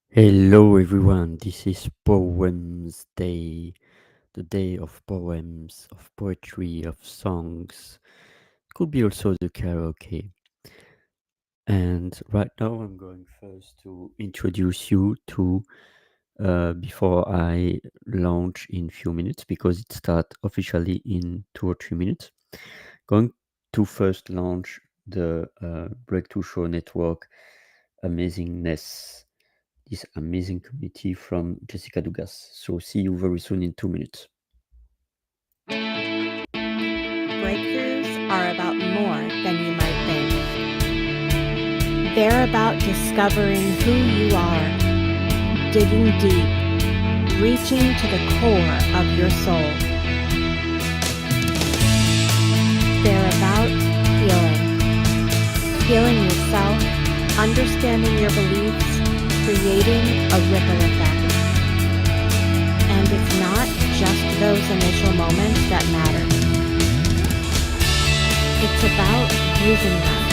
Hello everyone, this is PoWemsDay, the day of poems, of poetry, of songs. Could be also the karaoke. And right now I'm going first to introduce you to before I launch in few minutes because it starts officially in 2 or 3 minutes. Going to first launch the Breakthrough Show Network Amazingness, this amazing community from Jessica Dugas. So see you very soon in 2 minutes. Breakthroughs are about more than you might think. They're about discovering who you are, digging deep, reaching to the core of your soul. They're about healing yourself, understanding your beliefs, creating a ripple effect. And it's not just those initial moments that matter. It's about using them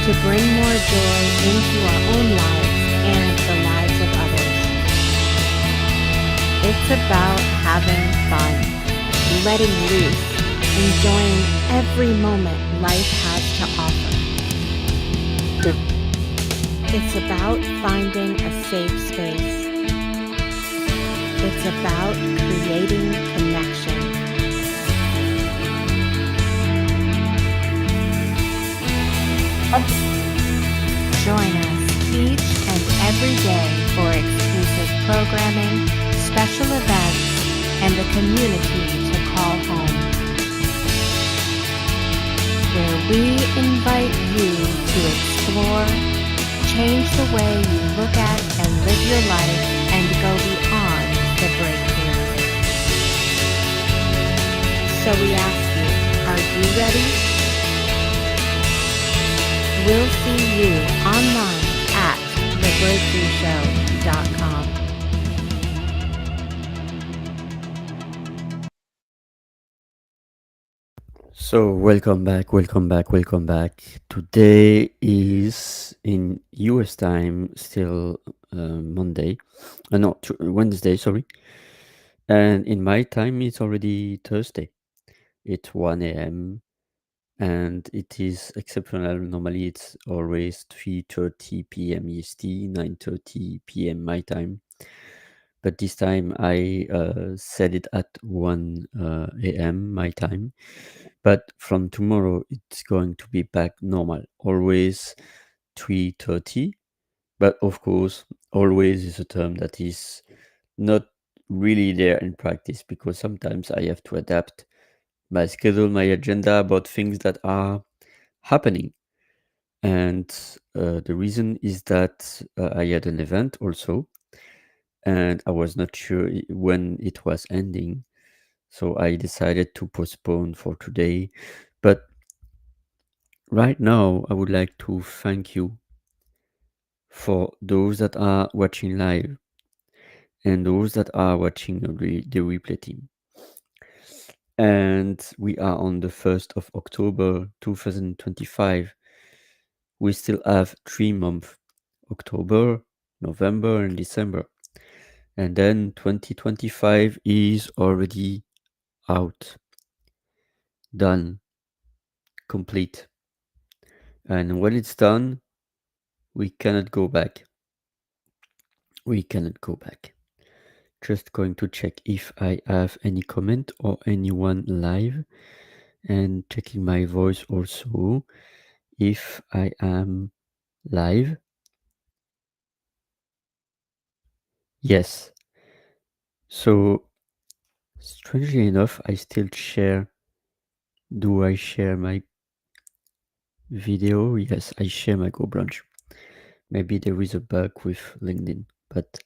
to bring more joy into our own lives and the lives of others. It's about having fun, letting loose, enjoying every moment life has to offer. It's about finding a safe space. It's about creating connection. Join us each and every day for exclusive programming, special events, and a community to call home, where we invite you to explore, change the way you look at and live your life, and go beyond the breakthrough. So we ask you, are you ready? We'll see you online at thebreakthroughshow.com. So welcome back. Today is in US time still Monday, no Wednesday, sorry. And in my time it's already Thursday. It's 1 a.m. and it is exceptional. Normally it's always 3:30 p.m. EST, 9:30 p.m. my time. But this time I set it at 1 a.m. my time. But from tomorrow it's going to be back normal, always 3:30. But of course, always is a term that is not really there in practice because sometimes I have to adapt my schedule, my agenda about things that are happening. And the reason is that I had an event also, and I was not sure when it was ending. So I decided to postpone for today. But right now, I would like to thank you for those that are watching live and those that are watching the replay team. And we are on the 1st of October 2025. We still have 3 months, October, November, and December. And then 2025 is already out, done, complete. And when it's done, we cannot go back. We cannot go back. Just going to check if I have any comment or anyone live, and checking my voice also if I am live. Yes. So strangely enough, I still share. Do I share my video? Yes, I share my Go Brunch. Maybe there is a bug with LinkedIn, but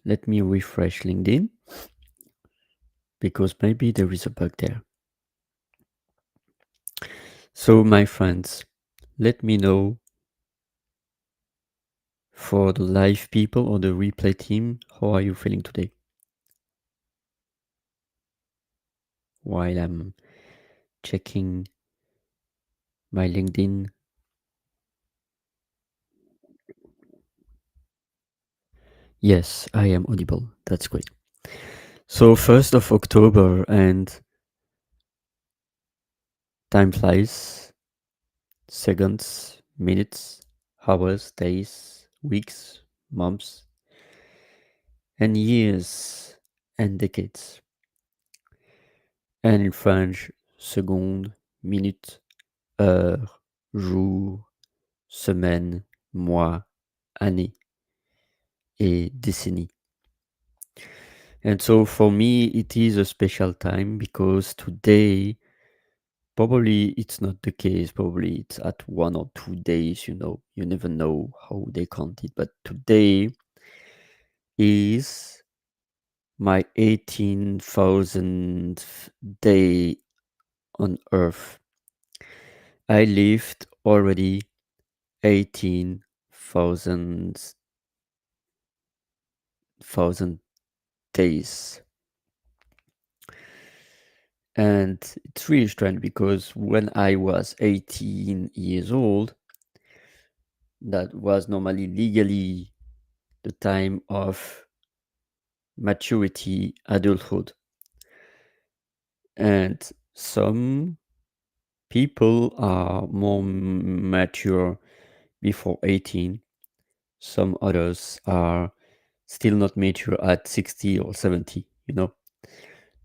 let me refresh LinkedIn because maybe there is a bug there. So, my friends, let me know for the live people or the replay team, how are you feeling today? While I'm checking my LinkedIn. Yes, I am audible. That's great. So 1st of October and time flies. Seconds, minutes, hours, days, weeks, months, and years and decades. And in French, seconde, minute, heure, jour, semaine, mois, année, et décennie. And so for me, it is a special time because today, probably it's not the case. Probably it's at 1 or 2 days, you never know how they count it. But today is my 18,000th day on Earth. I lived already 18,000 days. And it's really strange because when I was 18 years old, that was normally legally the time of maturity, adulthood. And some people are more mature before 18. Some others are still not mature at 60 or 70.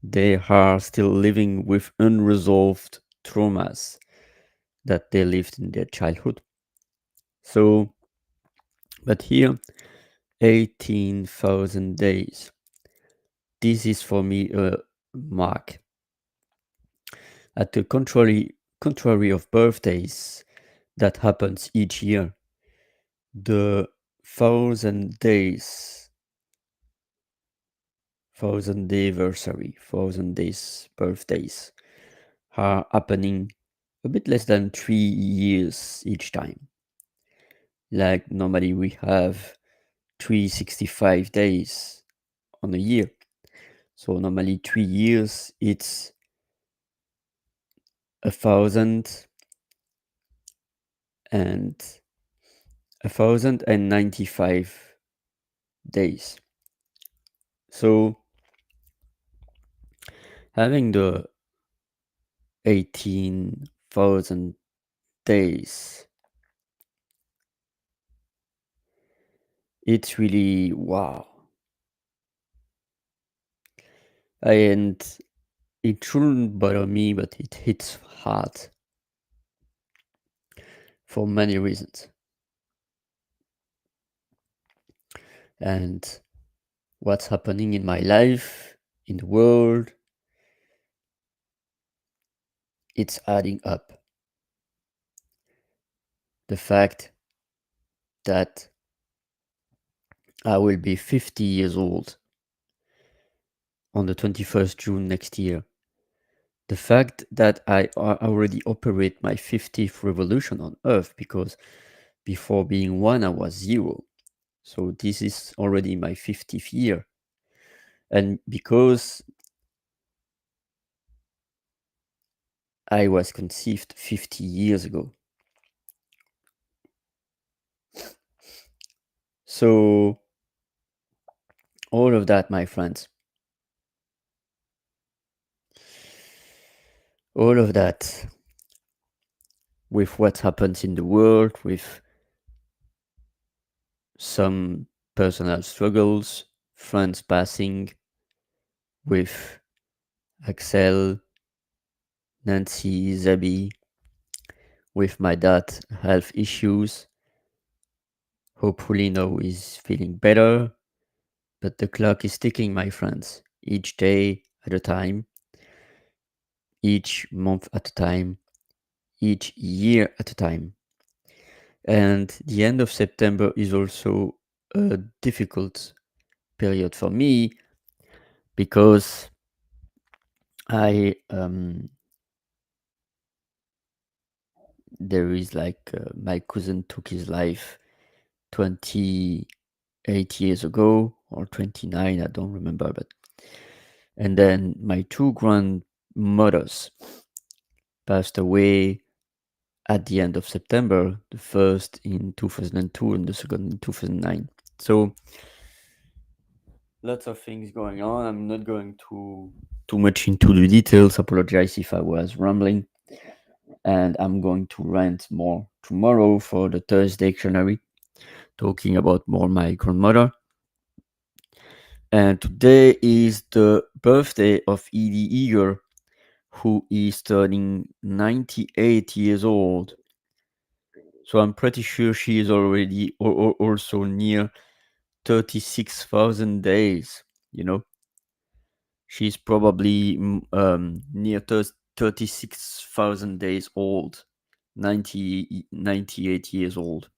They are still living with unresolved traumas that they lived in their childhood. So, but here, 18,000 days. This is for me a mark. At the contrary of birthdays that happens each year, the 1,000 day anniversary, 1,000 days birthdays are happening a bit less than 3 years each time. Like normally we have 365 days on a year. So normally 3 years, it's 1,000 and 1,095 days. So having the 18,000 days, it's really wow. And it shouldn't bother me, but it hits hard for many reasons. And what's happening in my life, in the world, it's adding up. The fact that I will be 50 years old on the 21st June next year. The fact that I already operate my 50th revolution on Earth, because before being one, I was zero. So this is already my 50th year. And because I was conceived 50 years ago. So all of that, my friends, all of that with what happens in the world, with some personal struggles, friends passing, with Axel, Nancy, Zabi, with my dad health issues. Hopefully now he's feeling better, but the clock is ticking, my friends, each day at a time, each month at a time, each year at a time. And the end of September is also a difficult period for me because I there is like my cousin took his life 28 years ago or 29, I don't remember, but and then my two grandmothers passed away at the end of September, the first in 2002 and the second in 2009. So lots of things going on. I'm not going to too much into the details. Apologize if I was rambling. And I'm going to rant more tomorrow for the Thursday dictionary, talking about more my grandmother. And today is the birthday of Edie Eager, who is turning 98 years old. So I'm pretty sure she is already also near 36,000 days. You know, she's probably near 36,000 days old, 98 years old.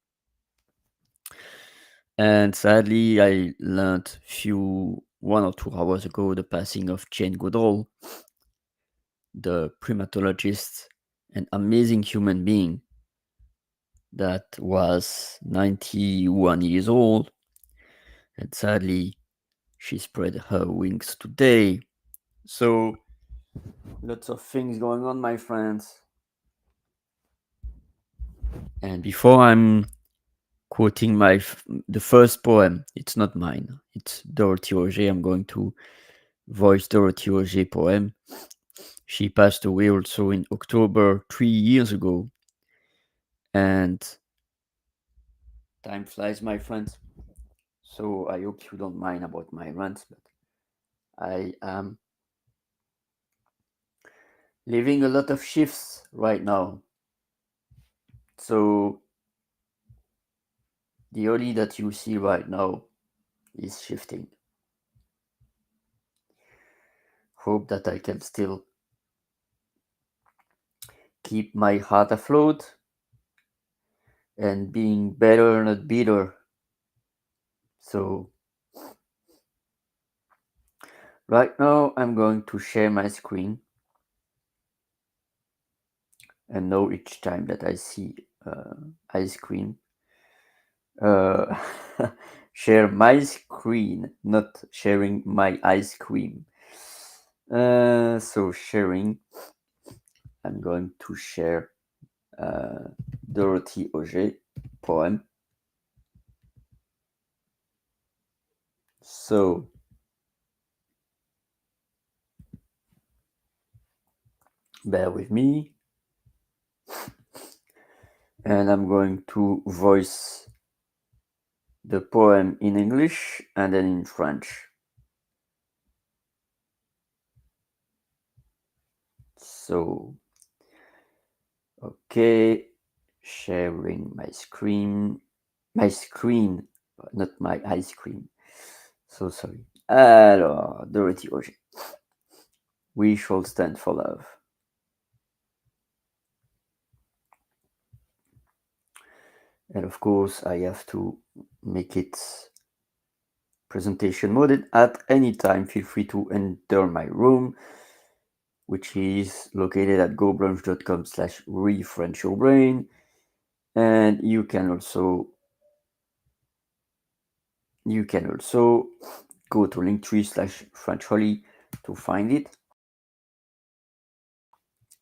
And sadly, I learned 1 or 2 hours ago the passing of Jane Goodall, the primatologist, an amazing human being that was 91 years old. And sadly, she spread her wings today. So, lots of things going on, my friends. And before I'm quoting the first poem, it's not mine. It's Dorothy Auger. I'm going to voice Dorothy Auger poem. She passed away also in October 3 years ago. And time flies, my friends. So I hope you don't mind about my rants, but I am living a lot of shifts right now. So the only that you see right now is shifting. Hope that I can still keep my heart afloat and being better, not bitter. So right now I'm going to share my screen, and know each time that I see ice cream, uh, share my screen, not sharing my ice cream. So sharing, I'm going to share Dorothy Auger poem. So bear with me, and I'm going to voice the poem in English and then in French. So, okay, sharing my screen, not my ice cream. So sorry. Alors, Dorothy Auger. We shall stand for love. And of course, I have to make it presentation mode. At any time, feel free to enter my room, which is located at gobrunch.com/ReFrenchYourBrain. And you can also go to linktree/FrenchHolly to find it,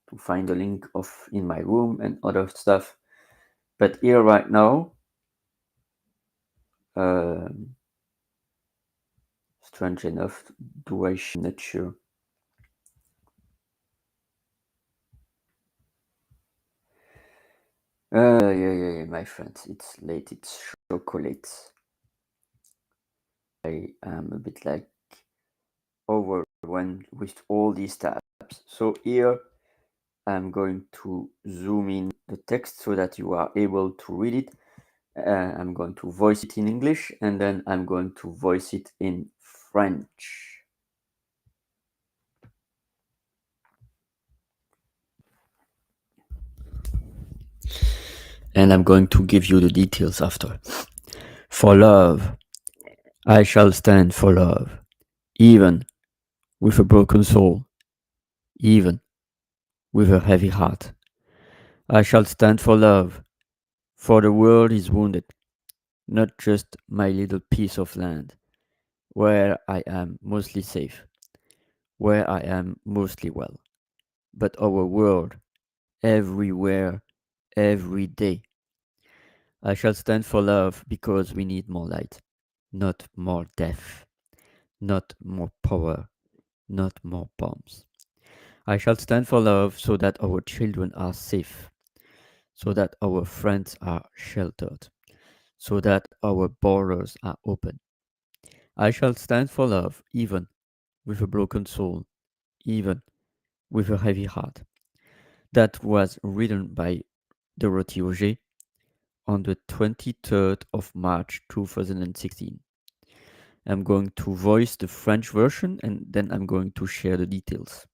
to find the link of in my room and other stuff. But here right now, strange enough, not sure. Yeah, my friends, it's late, it's chocolate. I am a bit like overwhelmed with all these tabs. So here I'm going to zoom in the text so that you are able to read it. I'm going to voice it in English, and then I'm going to voice it in French. And I'm going to give you the details after. For love, I shall stand for love, even with a broken soul, even with a heavy heart. I shall stand for love, for the world is wounded, not just my little piece of land, where I am mostly safe, where I am mostly well, but our world, everywhere, every day. I shall stand for love because we need more light, not more death, not more power, not more bombs. I shall stand for love so that our children are safe, so that our friends are sheltered, so that our borders are open. I shall stand for love even with a broken soul, even with a heavy heart. That was written by Dorothy Auger on the 23rd of March 2016. I'm going to voice the French version and then I'm going to share the details.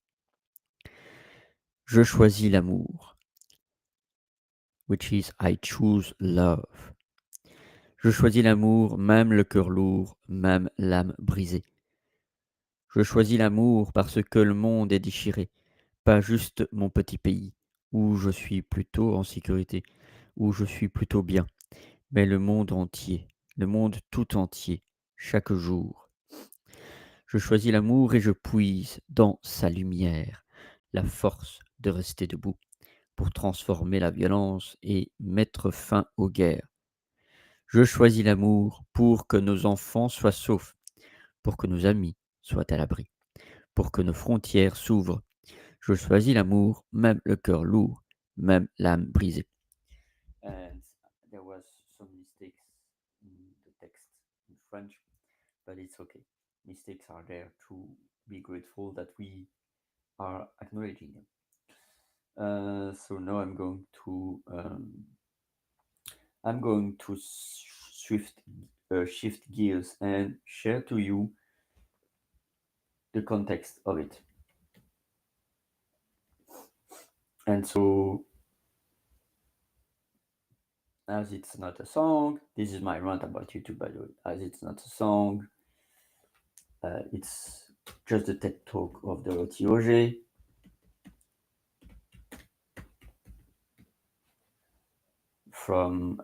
Je choisis l'amour, which is I choose love. Je choisis l'amour, même le cœur lourd, même l'âme brisée. Je choisis l'amour parce que le monde est déchiré, pas juste mon petit pays, où je suis plutôt en sécurité, où je suis plutôt bien, mais le monde entier, le monde tout entier, chaque jour. Je choisis l'amour et je puise dans sa lumière la force de rester debout pour transformer la violence et mettre fin aux guerres. Je choisis l'amour pour que nos enfants soient saufs, pour que nos amis soient à l'abri, pour que nos frontières s'ouvrent. Je choisis l'amour, même le cœur lourd, même l'âme brisée. And there was some mistakes in the text in French, but it's okay. Mistakes are there to be grateful that we are acknowledging them. So now I'm going to shift gears and share to you the context of it. And so, as it's not a song, this is my rant about YouTube, by the way. As it's not a song, it's just a TED talk of Dorothy Auger. From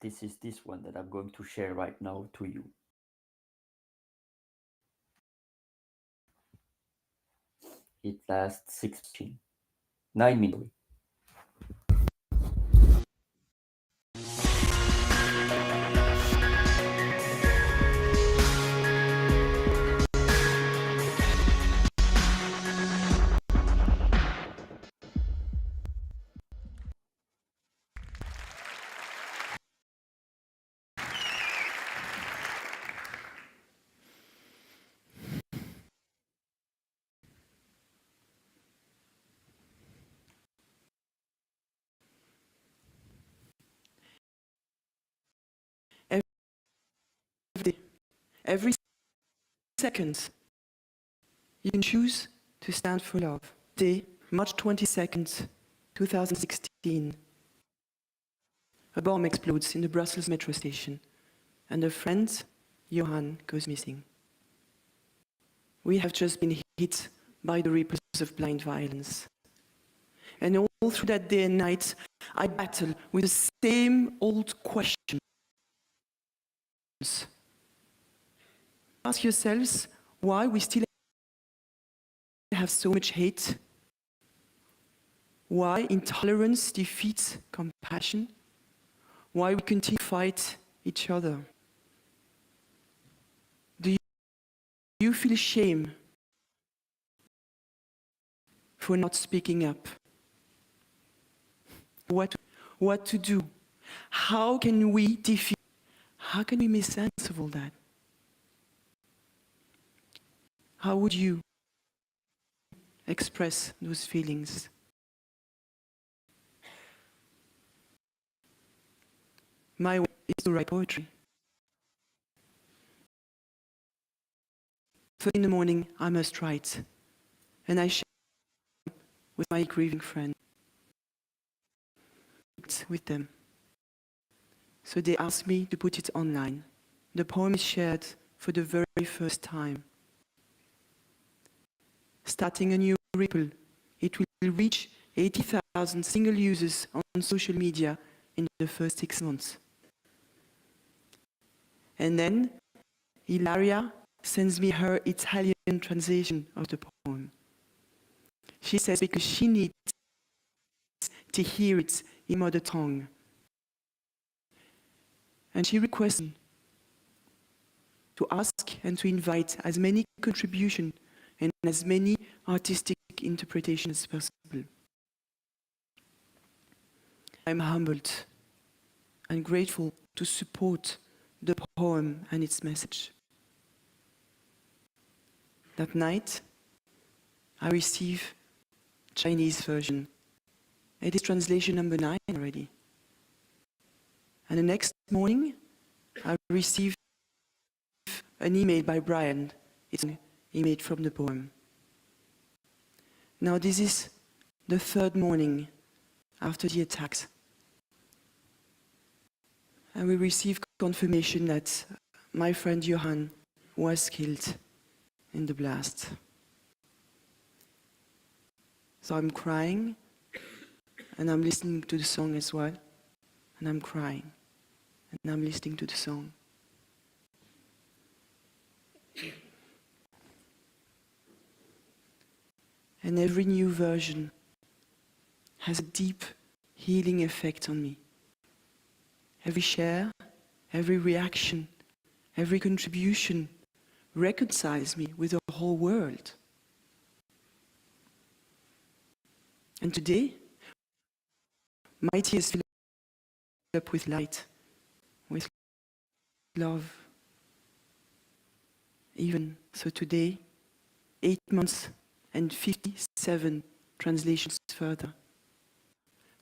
this is this one that I'm going to share right now to you. It lasts 9 minutes. Every second, you can choose to stand for love. Day, March 22nd, 2016. A bomb explodes in the Brussels metro station, and a friend, Johan, goes missing. We have just been hit by the ripples of blind violence. And all through that day and night, I battle with the same old questions. Ask yourselves why we still have so much hate, why intolerance defeats compassion, why we continue to fight each other. Do you feel shame for not speaking up? What to do? How can we defeat? How can we make sense of all that? How would you express those feelings? My way is to write poetry. First in the morning, I must write, and I share with my grieving friend, with them. So they asked me to put it online. The poem is shared for the very first time. Starting a new ripple, it will reach 80,000 single users on social media in the first 6 months. And then Ilaria sends me her Italian translation of the poem. She says because she needs to hear it in mother tongue. And she requests to ask and to invite as many contributions and as many artistic interpretations as possible. I'm humbled and grateful to support the poem and its message. That night, I received Chinese version. It is translation number 9 already. And the next morning, I received an email by Brian. It's an email from the poem. Now this is the 3rd morning after the attacks. And we received confirmation that my friend Johan was killed in the blast. So I'm crying, and I'm listening to the song as well, and I'm crying, and I'm listening to the song. And every new version has a deep healing effect on me. Every share, every reaction, every contribution reconciles me with the whole world. And today, my tears fill up with light, with love. Even so today, 8 months and 57 translations further,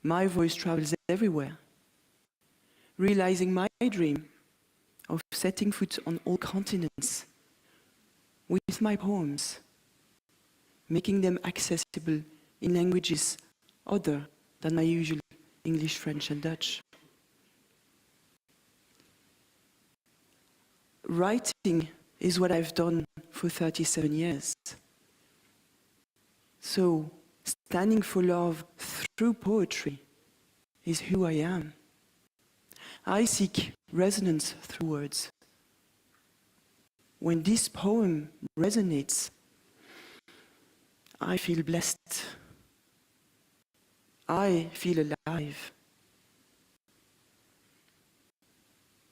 my voice travels everywhere, realizing my dream of setting foot on all continents with my poems, making them accessible in languages other than my usual English, French, and Dutch. Writing is what I've done for 37 years. So, standing for love through poetry is who I am. I seek resonance through words. When this poem resonates, I feel blessed. I feel alive.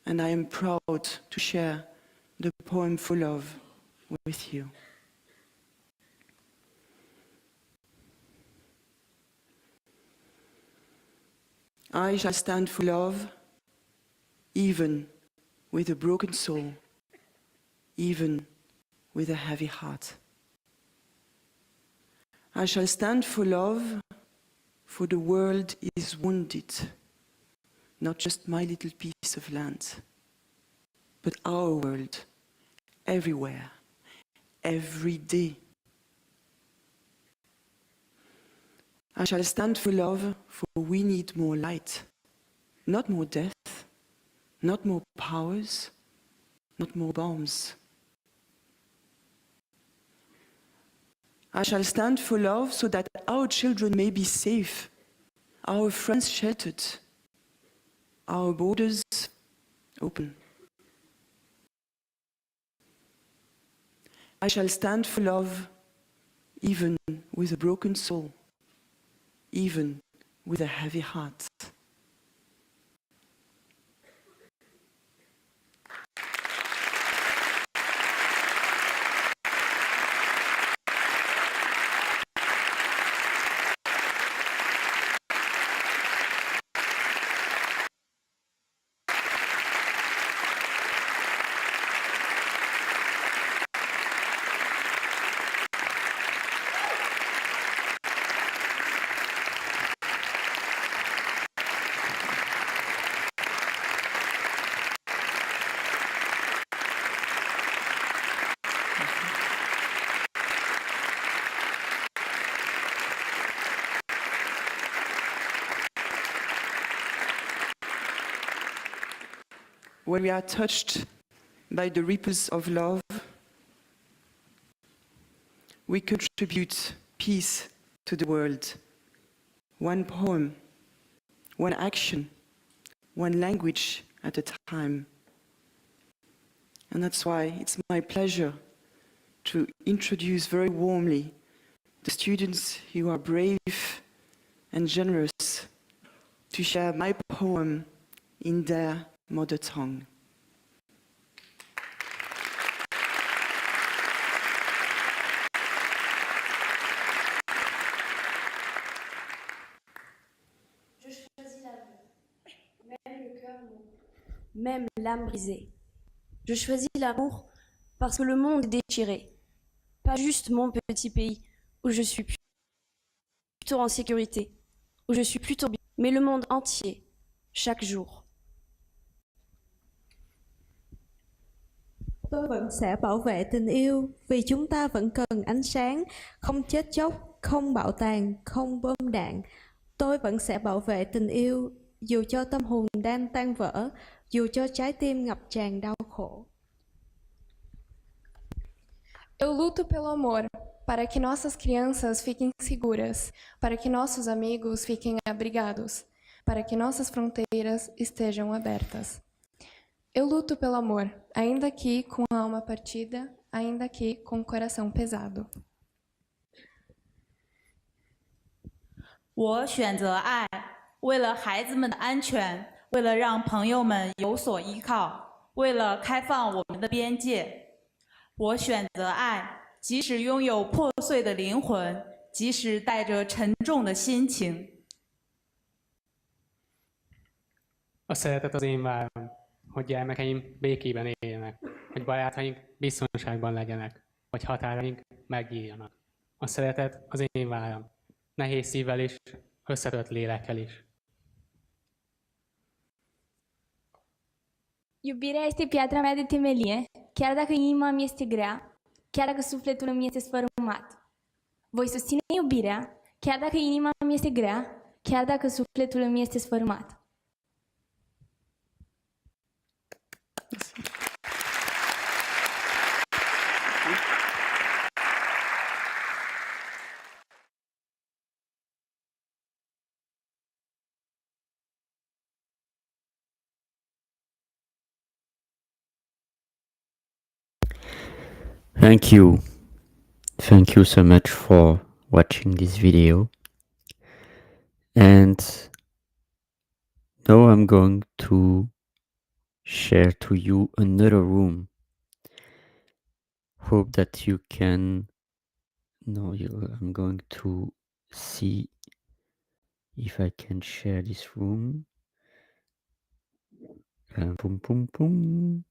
And I am proud to share the poem for love with you. I shall stand for love, even with a broken soul, even with a heavy heart. I shall stand for love, for the world is wounded, not just my little piece of land, but our world, everywhere, every day. I shall stand for love, for we need more light, not more death, not more powers, not more bombs. I shall stand for love so that our children may be safe, our friends sheltered, our borders open. I shall stand for love even with a broken soul, even with a heavy heart. When we are touched by the ripples of love, we contribute peace to the world. One poem, one action, one language at a time. And that's why it's my pleasure to introduce very warmly the students who are brave and generous to share my poem in their mother tongue. Je choisis l'amour, même le cœur mou, même l'âme brisée. Je choisis l'amour parce que le monde est déchiré. Pas juste mon petit pays, où je suis plutôt en sécurité, où je suis plutôt bien, mais le monde entier, chaque jour. Tôi vẫn sẽ bảo vệ tình yêu vì chúng ta vẫn cần ánh sáng, không chết chóc, không bạo tàn, không bom đạn. Tôi vẫn sẽ bảo vệ tình yêu dù cho tâm hồn đang tan vỡ, dù cho trái tim ngập tràn đau khổ. Eu luto pelo amor, para que nossas crianças fiquem seguras, para que nossos amigos fiquem abrigados, para que nossas fronteiras estejam abertas. Eu luto pelo amor, ainda aqui com a alma partida, ainda aqui com o coração pesado. 我选择爱，为了孩子们的安全，为了让朋友们有所依靠，为了开放我们的边界。我选择爱，即使拥有破碎的灵魂，即使带着沉重的心情。 A szeretet az én vágyam, hogy gyermekeim békében éljenek, hogy barátaink biztonságban legyenek, hogy határaink megnyíljanak. A szeretet az én vágyam, nehéz szívvel is, összetört lélekkel is. Iubirea este piatra mea de temelie, chiar dacă inima mi este grea, chiar dacă sufletul îmi este sfărâmat. Voi susține iubirea, chiar dacă inima mi este grea, chiar dacă sufletul îmi este sfărâmat. Thank you. Thank you so much for watching this video. And now I'm going to share to you another room. Hope that you can... No, I'm going to see if I can share this room. Boom, boom, boom.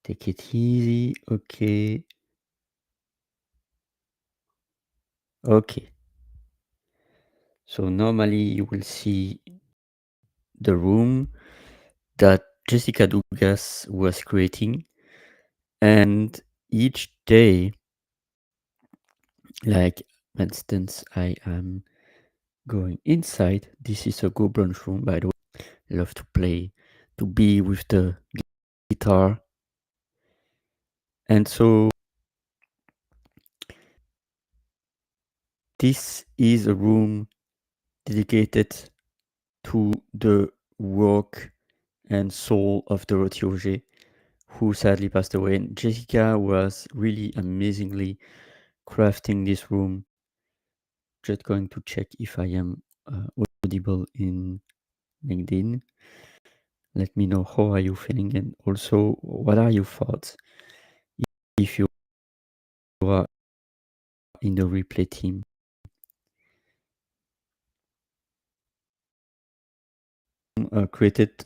Take it easy. Okay. Okay. So normally you will see the room that Jessica Dugas was creating, and each day, like for instance, I am going inside. This is a goblin room, by the way. I love to play, to be with the guitar. And so this is a room dedicated to the work and soul of Dorothy Auger, who sadly passed away. And Jessica was really amazingly crafting this room. Just going to check if I am audible in LinkedIn. Let me know how are you feeling, and also what are your thoughts if you are in the replay team. Created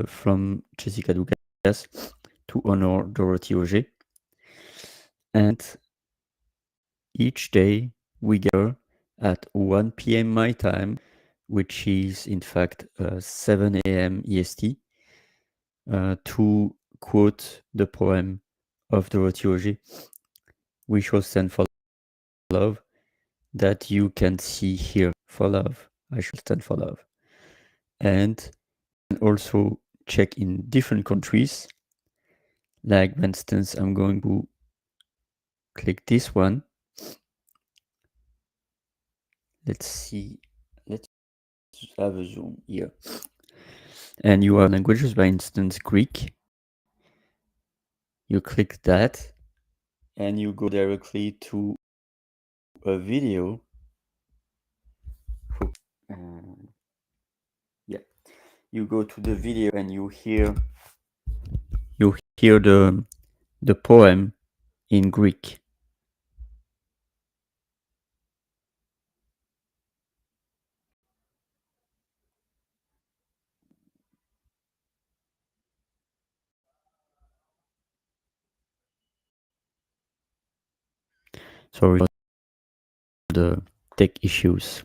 from Jessica Dugas to honor Dorothy Auger, and each day we gather at 1 p.m. my time, which is in fact 7 a.m. EST, to quote the poem of Dorothy Auger, "We shall stand for love," that you can see here. For love, I shall stand for love. And also check in different countries. Like for instance, I'm going to click this one. Let's see. Let's have a zoom here. And you have languages, by instance, Greek. You click that and you go directly to a video. Yeah, you go to the video and you hear the poem in Greek. Sorry for the tech issues,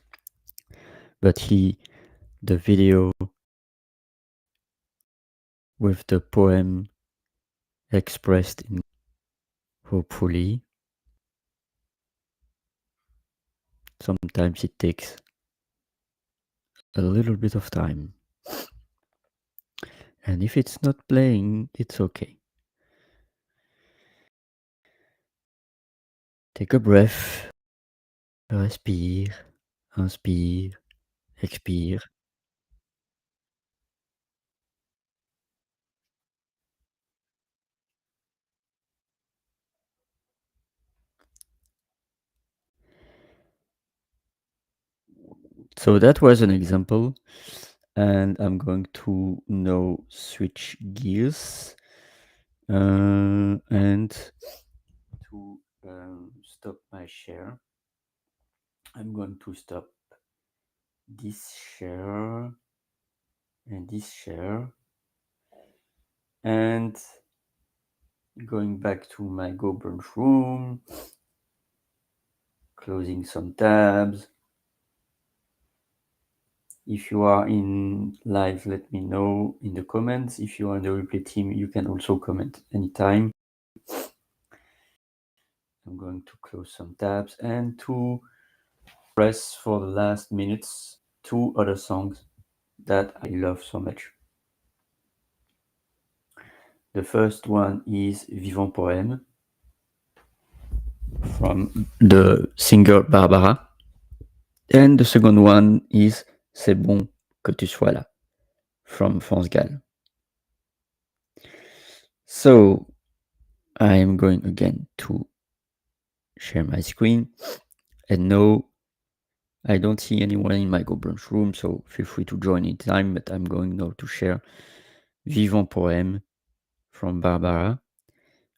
but the video with the poem expressed in, hopefully, sometimes it takes a little bit of time. And if it's not playing, it's okay. Take a breath. Respire. Inspire. Expire. So that was an example. And I'm going to now switch gears and to stop my share. I'm going to stop this share and this share, and going back to my GoBrunch room, closing some tabs. If you are in live, let me know in the comments. If you are in the replay team, you can also comment anytime. I'm going to close some tabs and to press for the last minutes 2 other songs that I love so much. The first one is Vivant Poème from the singer Barbara. And the second one is C'est bon que tu sois là from France Gall. So I am going again to share my screen, and no, I don't see anyone in my GoBrunch room, so feel free to join anytime, but I'm going now to share Vivant Poème from Barbara.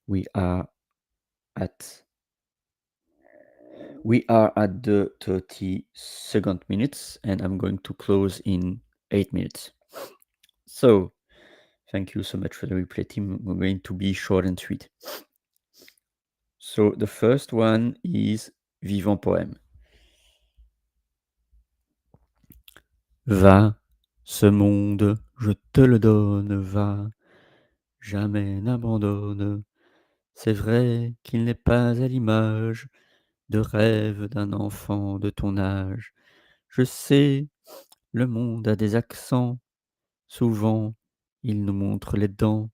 We are at the 32nd minutes, and I'm going to close in 8 minutes. So thank you so much for the replay team. We're going to be short and sweet. So the first one is Vivant Poème. Va, ce monde, je te le donne, va, jamais n'abandonne. C'est vrai qu'il n'est pas à l'image de rêve d'un enfant de ton âge. Je sais, le monde a des accents, souvent il nous montre les dents,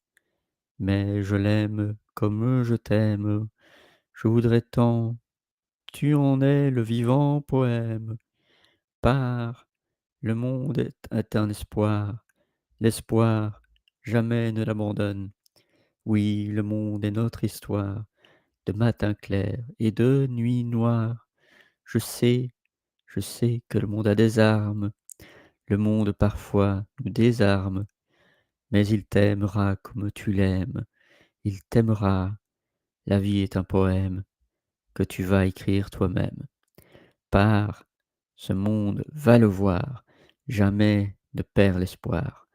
mais je l'aime comme je t'aime, je voudrais tant, tu en es le vivant poème. Pars, le monde est un espoir, l'espoir jamais ne l'abandonne. Oui, le monde est notre histoire, de matin clair et de nuit noire. Je sais que le monde a des armes, le monde parfois nous désarme, mais il t'aimera comme tu l'aimes, il t'aimera, la vie est un poème que tu vas écrire toi-même. Pars, ce monde, va le voir, jamais ne perds l'espoir.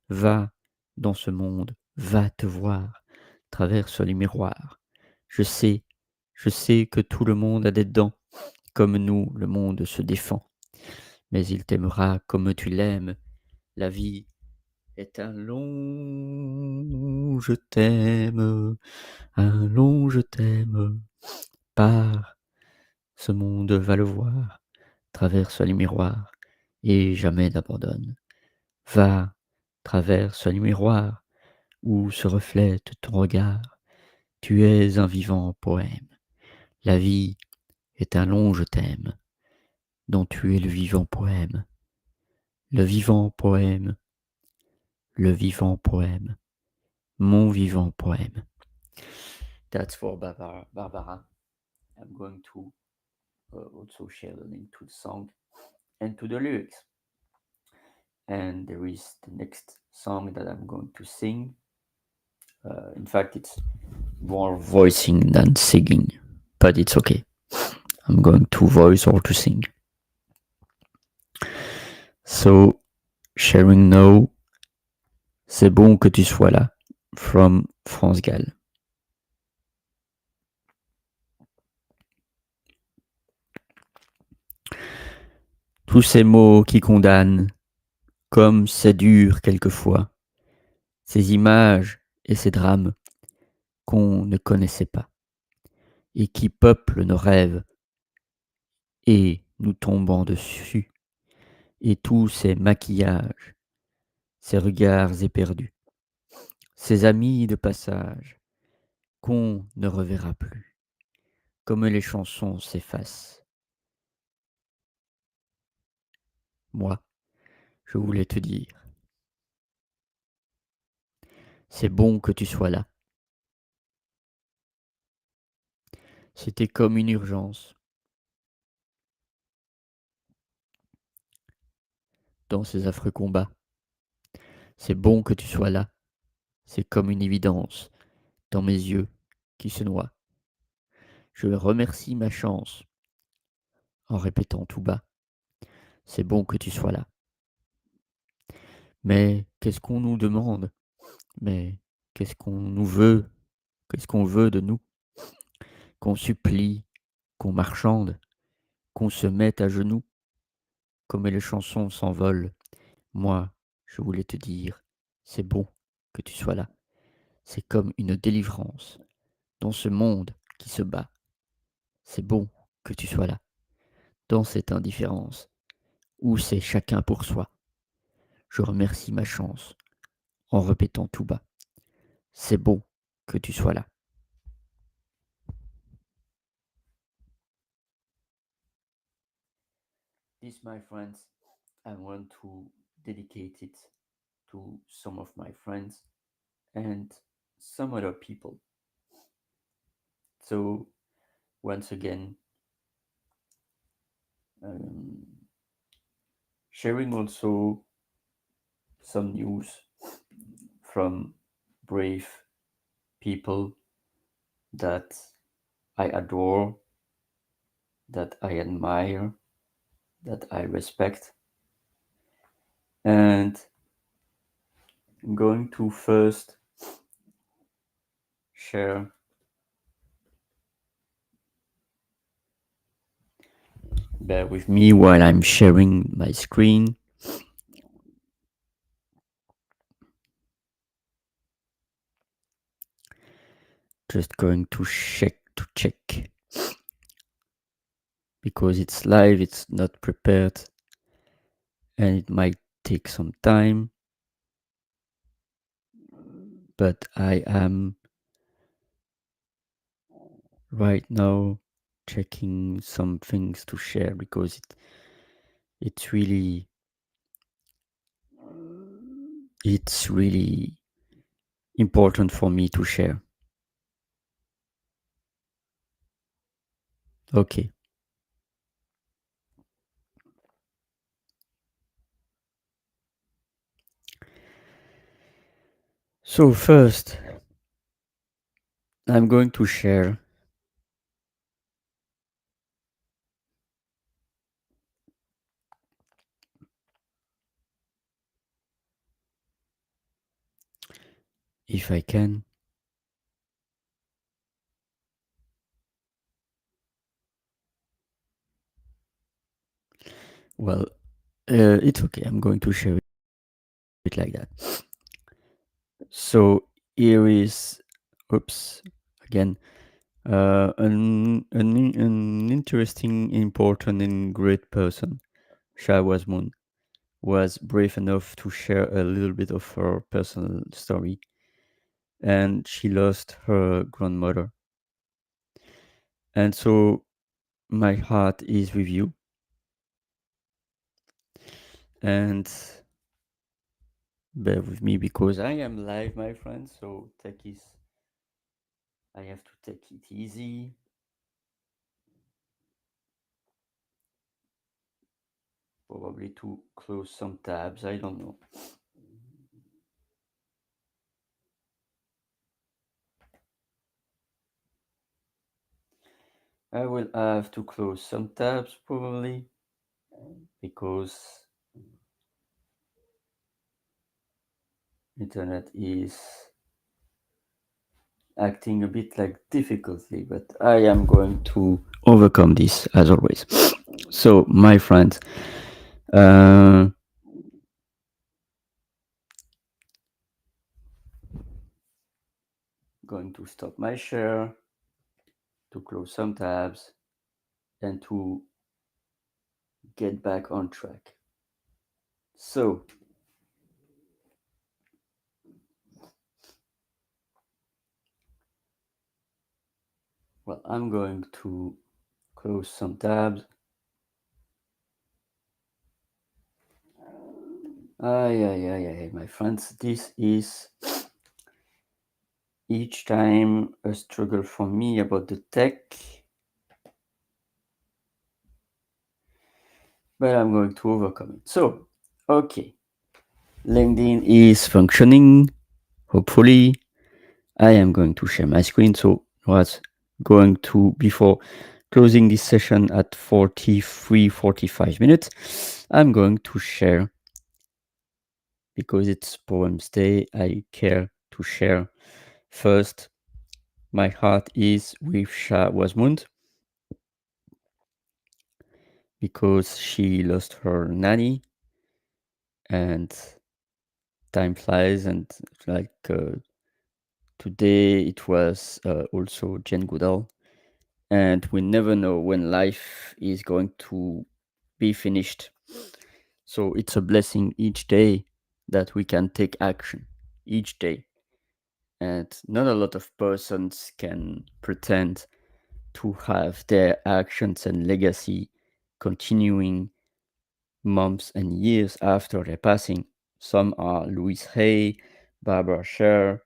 Va dans ce monde, va te voir, traverse les miroirs. Je sais que tout le monde a des dents, comme nous, le monde se défend. Mais il t'aimera comme tu l'aimes, la vie est un long je t'aime, un long je t'aime. Pars, ce monde va le voir, traverse les miroirs, et jamais n'abandonne. Va, traverse les miroirs, où se reflète ton regard. Tu es un vivant poème. La vie est un long je t'aime, dont tu es le vivant poème. Le vivant poème, le vivant poème, mon vivant poème. That's for Barbara. I'm going to also share the link to the song and to the lyrics. And there is the next song that I'm going to sing. In fact, it's more voicing than singing, but it's okay. I'm going to voice or to sing. So, sharing now, c'est bon que tu sois là, from France Gall. Tous ces mots qui condamnent, comme c'est dur quelquefois, ces images et ces drames qu'on ne connaissait pas, et qui peuplent nos rêves, et nous tombant dessus, et tous ces maquillages, ces regards éperdus, ces amis de passage qu'on ne reverra plus, comme les chansons s'effacent. Moi, je voulais te dire, c'est bon que tu sois là. C'était comme une urgence. Dans ces affreux combats, c'est bon que tu sois là. C'est comme une évidence dans mes yeux qui se noient. Je remercie ma chance en répétant tout bas. C'est bon que tu sois là. Mais qu'est-ce qu'on nous demande? Mais qu'est-ce qu'on nous veut? Qu'est-ce qu'on veut de nous? Qu'on supplie, qu'on marchande, qu'on se mette à genoux, comme les chansons s'envolent. Moi, je voulais te dire, c'est bon que tu sois là. C'est comme une délivrance dans ce monde qui se bat. C'est bon que tu sois là, dans cette indifférence, où c'est chacun pour soi. Je remercie ma chance en répétant tout bas. C'est bon que tu sois là. This, my friends, I want to dedicate it to some of my friends and some other people. So, once again, sharing also some news from brave people that I adore, that I admire, that I respect. And I'm going to first share bear with me while I'm sharing my screen. Just going to check because it's live, it's not prepared, and it might take some time. But I am right now checking some things to share because it's really important for me to share. Okay. So first, I'm going to share if I can. Well, it's okay. I'm going to share it like that. So here is, oops, again, an interesting, important, and great person, Shahwaz was brave enough to share a little bit of her personal story, and she lost her grandmother. And so my heart is with you. And bear with me because I am live, my friends, so I have to take it easy. probably to close some tabs, I don't know. I will have to close some tabs probably because internet is acting a bit like difficultly, but I am going to overcome this as always. So, my friends, going to stop my share, to close some tabs, and to get back on track. So, well, I'm going to close some tabs. My friends, this is each time a struggle for me about the tech, but I'm going to overcome it. So, okay, LinkedIn is functioning, hopefully. I am going to share my screen, so what's going to, before closing this session at 45 minutes, I'm going to share, because it's PoWemsDay, I care to share first. My heart is with Shah Wasmund because she lost her nanny and time flies, and like today it was also Jane Goodall, and we never know when life is going to be finished. So it's a blessing each day that we can take action each day, and not a lot of persons can pretend to have their actions and legacy continuing months and years after their passing. Some are Louise Hay, Barbara Sher,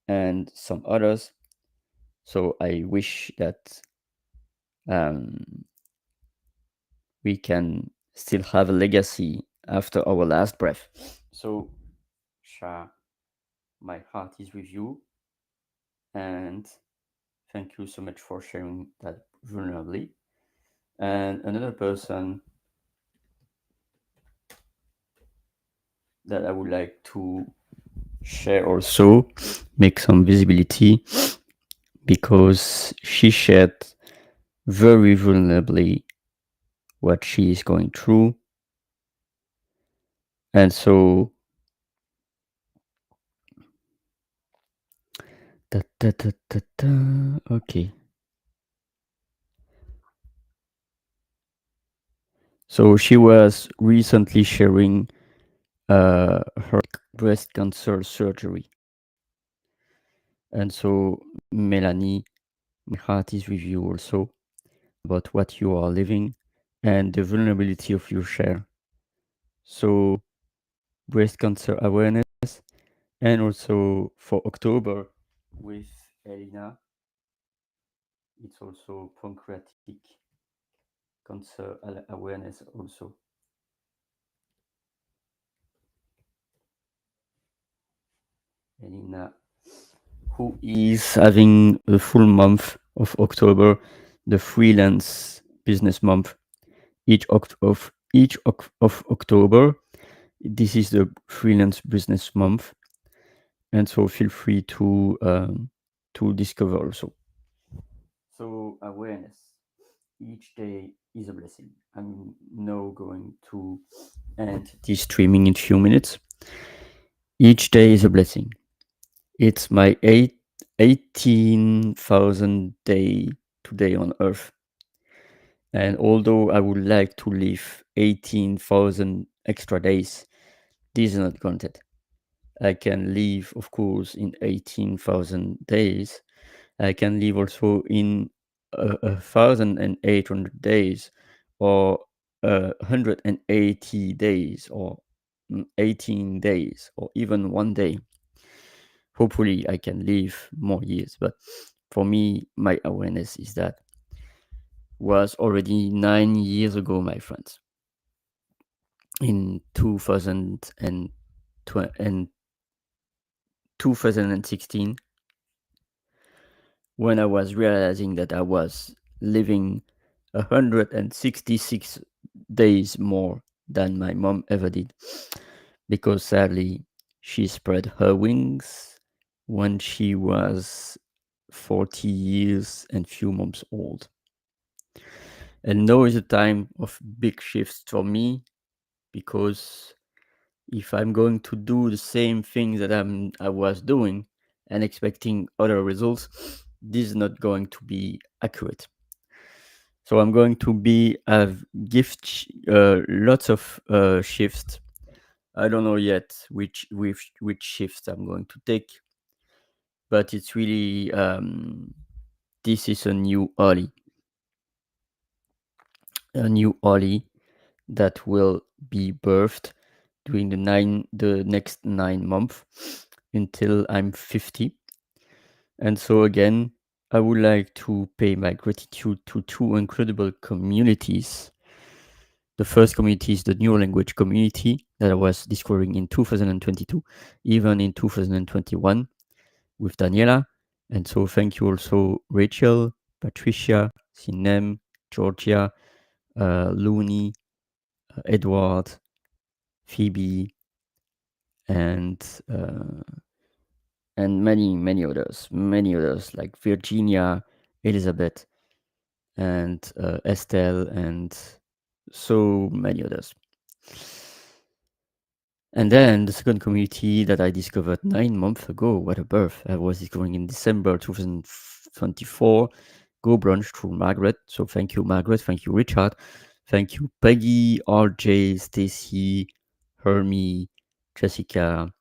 and some others. So I wish that we can still have a legacy after our last breath. So, Shah, my heart is with you, and thank you so much for sharing that vulnerably. And another person that I would like to share also, make some visibility, because she shared very vulnerably what she is going through. And so, okay. So she was recently sharing her breast cancer surgery. And so, Melanie, my heart is with you also about what you are living and the vulnerability of your share. So, breast cancer awareness, and also for October with Elena, it's also pancreatic cancer awareness also. Elena, who is having the full month of October, the freelance business month. Each of October, this is the freelance business month, and so feel free to discover also. So awareness, each day is a blessing. I'm now going to end this streaming in a few minutes. Each day is a blessing. It's my 18,000 day today on Earth. And although I would like to live 18,000 extra days, this is not granted. I can live, of course, in 18,000 days. I can live also in 1,800 days, or 180 days, or 18 days, or even 1 day. Hopefully, I can live more years. But for me, my awareness is that was already 9 years ago, my friends. in 2016, when I was realizing that I was living 166 days more than my mom ever did, because sadly she spread her wings when she was 40 years and few months old. And now is a time of big shifts for me, because if I'm going to do the same thing that I was doing and expecting other results, this is not going to be accurate. So I'm going to be have lots of shifts. I don't know yet which shifts I'm going to take, but it's really this is a new Ollie that will be birthed during the next 9 months until I'm 50. And so again, I would like to pay my gratitude to two incredible communities. The first community is the neurolanguage community that I was discovering in 2022, even in 2021 with Daniela. And so thank you also Rachel, Patricia, Sinem, Georgia, Looney, Edward, Phoebe, and many others like Virginia, Elizabeth, and Estelle, and so many others. And then the second community that I discovered 9 months ago, what a birth! I was discovering in December 2024, Go Brunch through Margaret. So thank you, Margaret. Thank you, Richard. Thank you, Peggy, RJ, Stacy, Hermie, Jessica,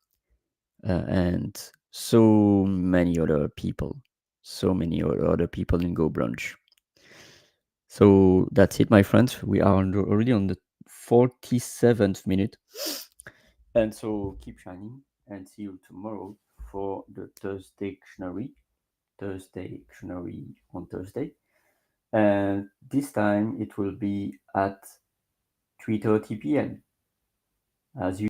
and so many other people. So many other people in Go Brunch. So that's it, my friends. We are already on the 47th minute. And so keep shining and see you tomorrow for the Thursday dictionary on Thursday. And this time it will be at 3:30 p.m. as